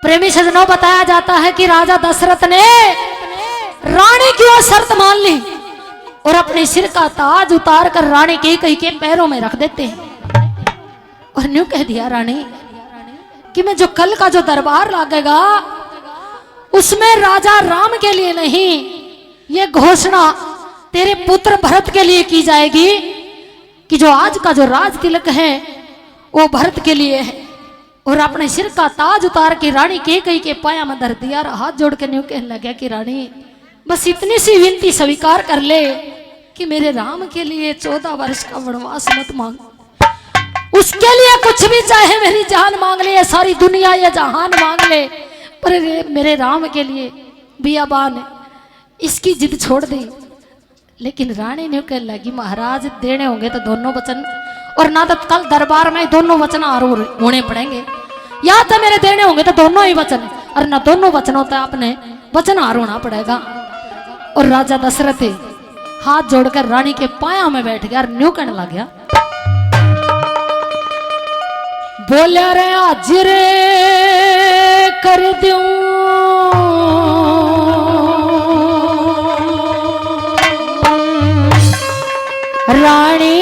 प्रेमी सजनों, बताया जाता है कि राजा दशरथ ने रानी की वो शर्त मान ली और अपने सिर का ताज उतार कर रानी कैकेयी के पैरों में रख देते हैं और न्यू कह दिया रानी कि मैं जो कल का जो दरबार लागेगा उसमें राजा राम के लिए नहीं, ये घोषणा तेरे पुत्र भरत के लिए की जाएगी कि जो आज का जो राज तिलक है वो भरत के लिए है। और अपने सिर का ताज उतार के रानी कैकेयी के पाया में धर दिया और हाथ जोड़ के न्यू कहने लगा कि रानी बस इतनी सी विनती स्वीकार कर ले कि मेरे राम के लिए 14 वर्ष का वनवास मत मांग, उसके लिए कुछ भी चाहे मेरी जान मांग ले, सारी दुनिया या जहान मांग ले, पर मेरे राम के लिए बियाबान इसकी जिद छोड़ दे। लेकिन रानी ने कहने लगी महाराज देने होंगे तो दोनों वचन, और ना तो कल दरबार में दोनों वचन आरूढ़ होने पड़ेंगे, या तो मेरे देने होंगे तो दोनों ही वचन, और ना दोनों वचनों तो आपने वचन आरूढ़ना पड़ेगा। और राजा दशरथ हाथ जोड़कर रानी के पाया में बैठ गया और न्यू कहने लग गया, बोलिया रे आज रे कर दूं रानी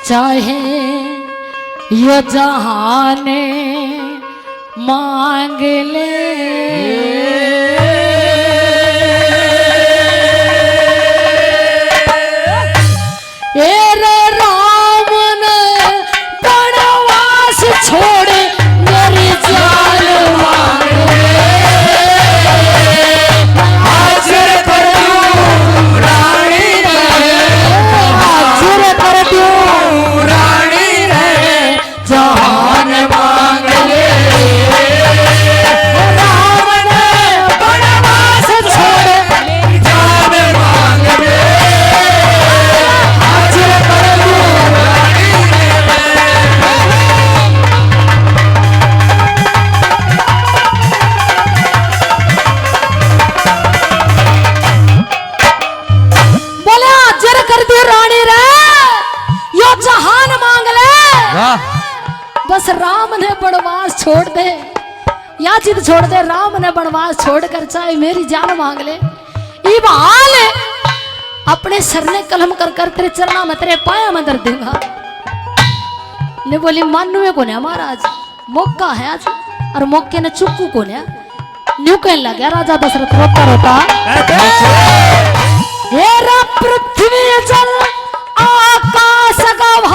चाहे यो जहान मांग ले, रे राम ने वनवास छोड़े मेरी जान मांग ले, हाजिर कर दूं रानी रे, हाजिर कर दूं रानी रे जहान मांग ले, राम ने वनवास छोड़े मेरी जान मांग ले, हाजिर कर दूं रानी बोले हाजिर कर दी रानी रे यो जहान मांग ले, बस राम ने वनवास छोड़ दे, या जिद छोड़ दे, राम ने वनवास छोड़कर चाहे मेरी जान मांग ले, ये बहाल अपने सर ने कलम कर कर तेरे चरना में तेरे पाया में दर दूंगा। ने बोली मानुए को ने महाराज मौका है आज, और मौके ने चुक्कू को ने न्यू कहने लगा राजा दशरथ रोता रोता, हेरा पृथ्वी जल आकाश गवाह,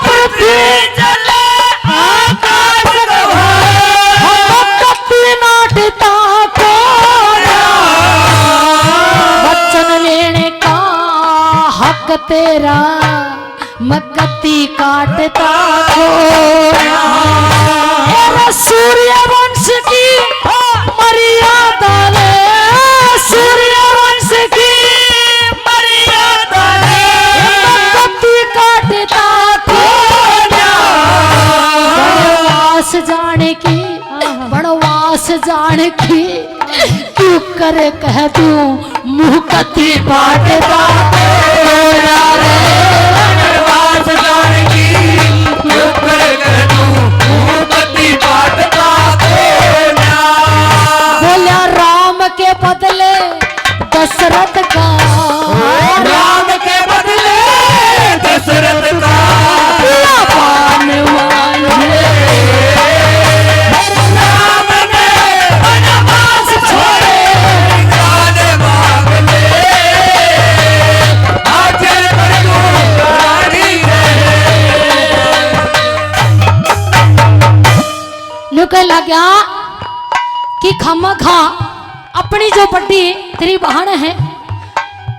पृथ्वी जल आकाश गवाह, कपि नाटता को वचन लेने का हक तेरा, मगती काटता को सूर्य वंश की मर्यादा ले, सूर्य वंश की मर्यादा ले, मगती काटता को वनवास जाने की, वनवास जाने की क्यों करे कह तू मुँह कती बाटता वनवास जाने की क्यों करे कह तू मुँह कती बाटता। बोलिया राम के बदले दशरथ का, राम के बदले दशरथ का पान मांगे, राम ने वनवास छोड़े जान मांग ले, हाजिर कर दूं रानी रे। न्यू कह लगा कि खामा खा अपनी जो बड़ी तेरी बहन है,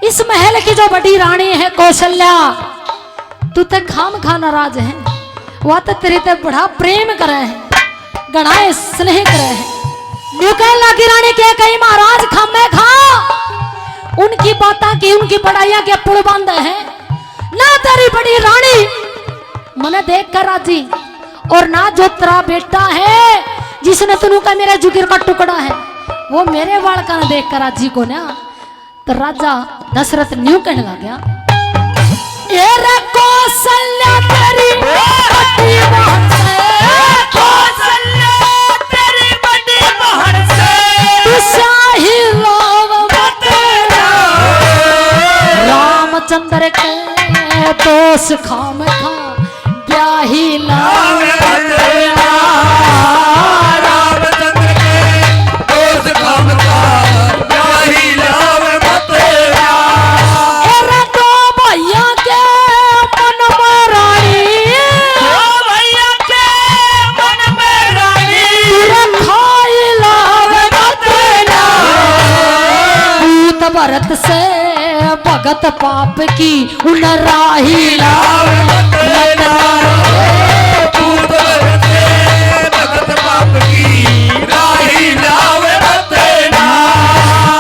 इस महल की जो बड़ी रानी है कौशल्या, तू तो खाम खा नाराज है, वह तो तेरे ते बड़ा प्रेम करे है, गणाए स्नेह करे है। न्यू कहने लगी रानी के कहीं महाराज खामे खा उनकी बातें की, उनकी बड़ाइयां के पुल बंद है ना, तेरी बड़ी रानी मने देख कर राजी, और ना जो तेरा बेटा है जिसने तुनु का मेरा जुगिर का टुकड़ा है वो मेरे वाल का देख कर राजी को ना। तो राजा दशरथ न्यू कहने लग गया, ये रे कौशल्या तेरी बड़ी बहन से, कौशल्या तेरी बड़ी बहन से, शाही लोग बतेरा रामचंद्र के दोष खाम खा ब्याही लाव बतेरा, रामचंद्र के दोष खाम खा ब्याही लाव बतेरा। एरा दो भैया के मन में रानी, दो भैया के मन में रानी, खाई लाव बतेरा भूत भरत से भगत पाप की उन राही लाव बतेरा, भूत भरत से भगत पाप की राही लाव बतेरा।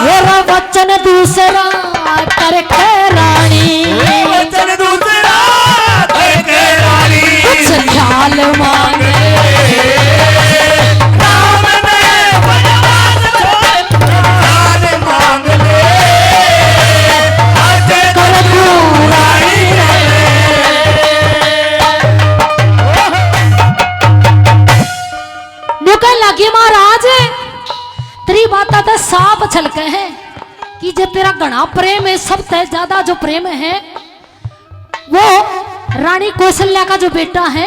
मेरा वचन दूसरा करके रानी, वचन दूसरा करके रानी, कुछ ख्याल मांगे राम ने वनवास छोड़ प्राण मांग ले, आज कर दूं रानी नुकल लगी महाराज तेरी बात तो साफ छलके हैं कि जो तेरा घना प्रेम है सबसे ज्यादा जो प्रेम है वो रानी कौशल्या का जो बेटा है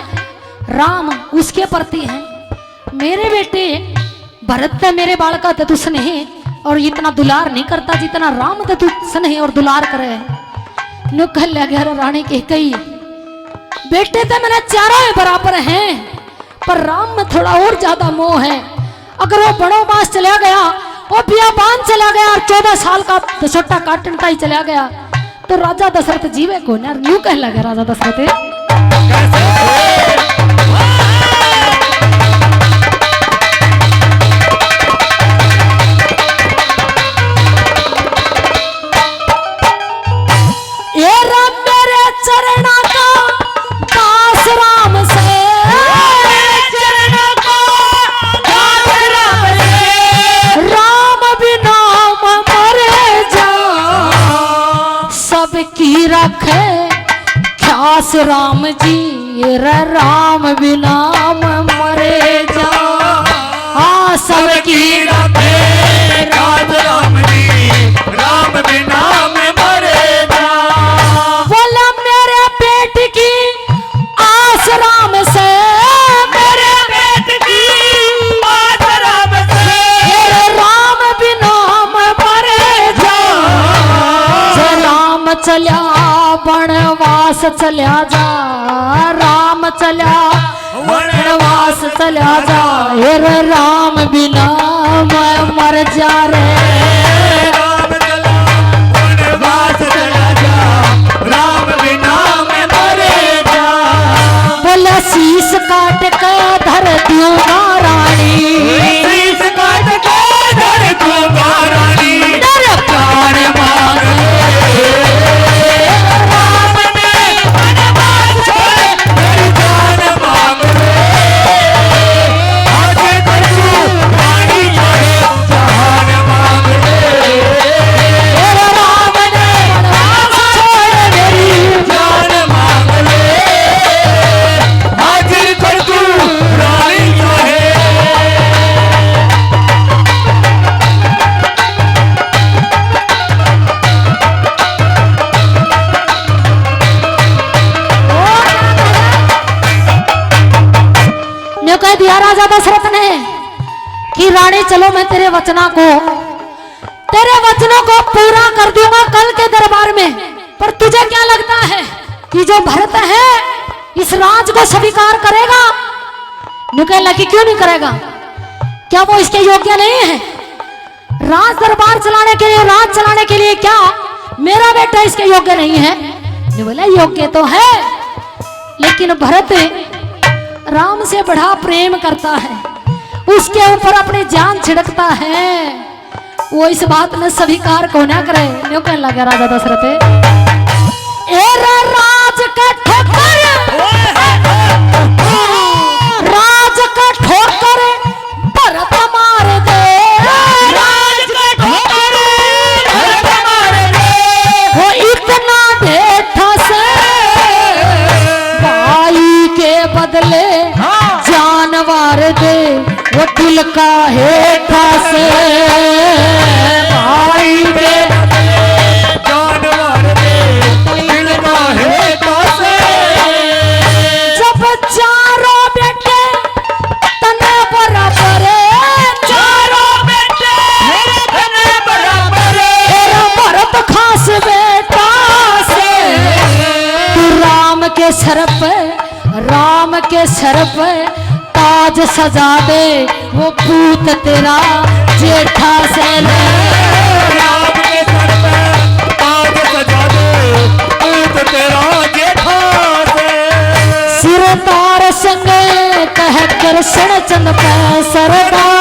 राम उसके प्रति है। मेरे बेटे भरत तो मेरे बालक तो तू स्नेह और इतना दुलार नहीं करता जितना राम तो तू स्नेह और दुलार करे। नुकल लगे रानी के कई बेटे तो मेरे चारों बराबर हैं पर राम में थोड़ा और ज्यादा मोह है। अगर वो बड़ो मास चला गया वो बियाबान चला गया और 14 साल का छोटा काटन का ही चला गया तो राजा दशरथ जीवे को ना यूं कह लगे राजा दशरथ ये राम मेरे चरणा का दास राम से, चरणों को दास राम से, राम बिना मरे जा सबकी रखे ख्यास राम जी रे राम बिना मरे जा हाँ सबकी रखे राज राम जी, राम बिना में मरे जा। बोला मेरे पेट की आस राम से, मेरे पेट की आस राम से, हे राम बिना मरे जा जे राम चल्या वनवास चल्या जा राम चल्या वनवास चल्या जा हे राम बिना मैं मर जा रे राम चला वनवास चला जा, राम बिना में मरे जा। बोला शीश काट के धर दूंगा रानी, शीश काट के धर दूंगा रानी, डर प्राण मांगे राम ने वनवास छोड़ मेरी जान मांग ले, आज कर तू रानी छोड़े जहान मांग ले, राम ने वनवास छोड़ मेरी जान मांग ले, आज कर तू रानी छोड़े। ने कह दिया राजा दशरथ ने कि रानी चलो मैं तेरे वचनों को पूरा कर दूंगा कल के दरबार में। पर तुझे क्या लगता है कि जो भरत है इस राज को स्वीकार करेगा? निकल लगी क्यों नहीं करेगा? क्या वो इसके योग्य नहीं है? राज दरबार चलाने के लिए राज चलाने के लिए क्या मेरा बेटा इसके योग्य नहीं है? ने बोला योग्य तो है लेकिन भरत राम से बड़ा प्रेम करता है, उसके ऊपर अपनी जान छिड़कता है, वो इस बात में स्वीकार को ना करे। न्यू कहने लगा राजा दशरथ राज का ठोकर राज का ठोकर भरत मार दे, राज का ठोकर भरत मार दे, वो इतना ढेठा से बदले हाँ। जानवर दे वो दिल का हेठा से भाई दे जानवर दे दिल का हेठा से जब चारों बेटे तने बराबर चारों बेटे मेरे तने बराबर तेरा भरत खास बेटा से तू राम के सर पे ताज सजा दे वो पूत तेरा जेठा से ले राम के सर पे ताज सजा दे पूत तेरा जेठा से सिरदार संग कह कृष्ण चंद पे सरदार